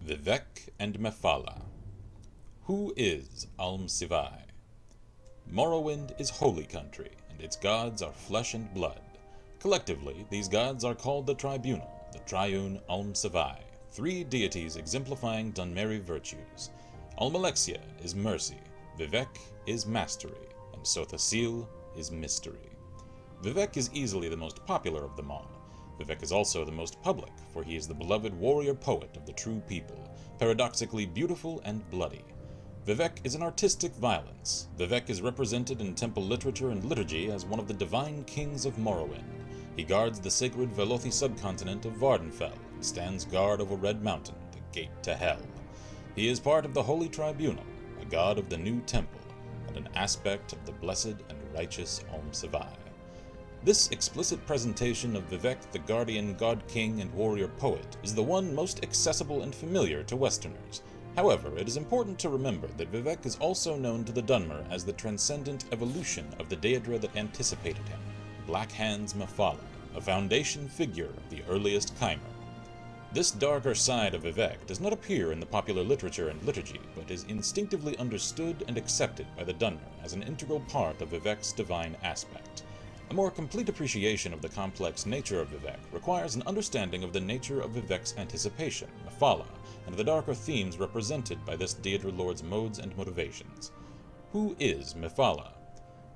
Vivec and Mephala. Who is Alm-Sivai? Morrowind is holy country, and its gods are flesh and blood. Collectively, these gods are called the Tribunal, the Triune Alm-Sivai, three deities exemplifying Dunmeri virtues. Almalexia is mercy, Vivec is mastery, and Sothasil is mystery. Vivec is easily the most popular of them all. Vivec is also the most public, for he is the beloved warrior poet of the true people, paradoxically beautiful and bloody. Vivec is an artistic violence. Vivec is represented in temple literature and liturgy as one of the divine kings of Morrowind. He guards the sacred Velothi subcontinent of Vardenfell and stands guard over Red Mountain, the gate to hell. He is part of the Holy Tribunal, a god of the new temple, and an aspect of the blessed and righteous Alm-Sivai. This explicit presentation of Vivec, the guardian, god-king, and warrior poet, is the one most accessible and familiar to Westerners. However, it is important to remember that Vivec is also known to the Dunmer as the transcendent evolution of the Daedra that anticipated him, Black Hand's Mephala, a foundation figure of the earliest Chimer. This darker side of Vivec does not appear in the popular literature and liturgy, but is instinctively understood and accepted by the Dunmer as an integral part of Vivec's divine aspect. A more complete appreciation of the complex nature of Vivec requires an understanding of the nature of Vivec's anticipation, Mephala, and the darker themes represented by this Daedra Lord's modes and motivations. Who is Mephala?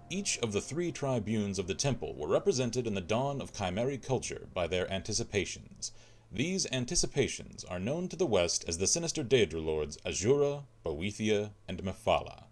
Each of the three tribunes of the temple were represented in the dawn of Chimeric culture by their anticipations. These anticipations are known to the West as the sinister Daedra Lords Azura, Boethia, and Mephala.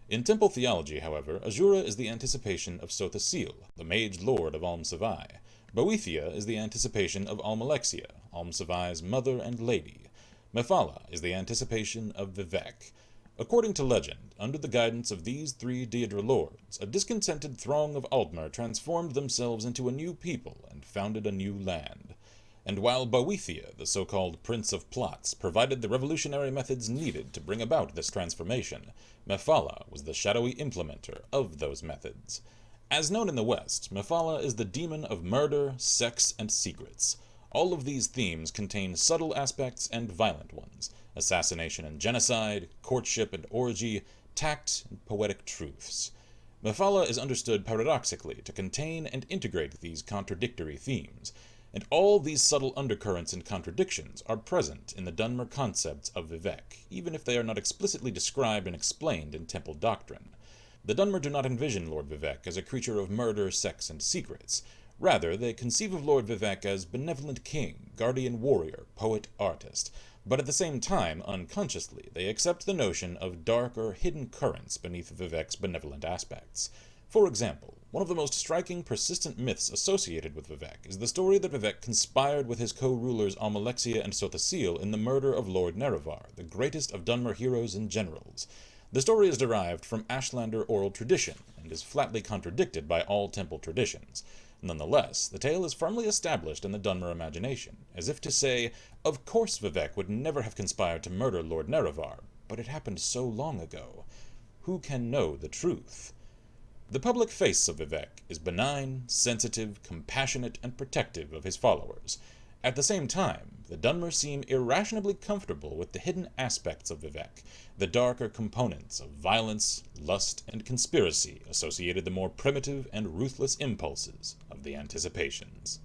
In temple theology, however, Azura is the anticipation of Sothasil, the mage lord of Alm-Sivai. Boethia is the anticipation of Almalexia, Alm-Sivai's mother and lady. Mephala is the anticipation of Vivec. According to legend, under the guidance of these three Daedra lords, a discontented throng of Aldmer transformed themselves into a new people and founded a new land. And while Boethia, the so-called Prince of Plots, provided the revolutionary methods needed to bring about this transformation, Mephala was the shadowy implementer of those methods. As known in the West, Mephala is the demon of murder, sex, and secrets. All of these themes contain subtle aspects and violent ones: assassination and genocide, courtship and orgy, tact and poetic truths. Mephala is understood paradoxically to contain and integrate these contradictory themes, and all these subtle undercurrents and contradictions are present in the Dunmer concepts of Vivec, even if they are not explicitly described and explained in temple doctrine. The Dunmer do not envision Lord Vivec as a creature of murder, sex, and secrets. Rather, they conceive of Lord Vivec as benevolent king, guardian warrior, poet, artist, but at the same time, unconsciously, they accept the notion of dark or hidden currents beneath Vivec's benevolent aspects. For example, one of the most striking, persistent myths associated with Vivec is the story that Vivec conspired with his co-rulers Almalexia and Sothasil in the murder of Lord Nerevar, the greatest of Dunmer heroes and generals. The story is derived from Ashlander oral tradition, and is flatly contradicted by all temple traditions. Nonetheless, the tale is firmly established in the Dunmer imagination, as if to say, of course Vivec would never have conspired to murder Lord Nerevar, but it happened so long ago. Who can know the truth? The public face of Vivec is benign, sensitive, compassionate, and protective of his followers. At the same time, the Dunmer seem irrationally comfortable with the hidden aspects of Vivec, the darker components of violence, lust, and conspiracy associated the more primitive and ruthless impulses of the anticipations.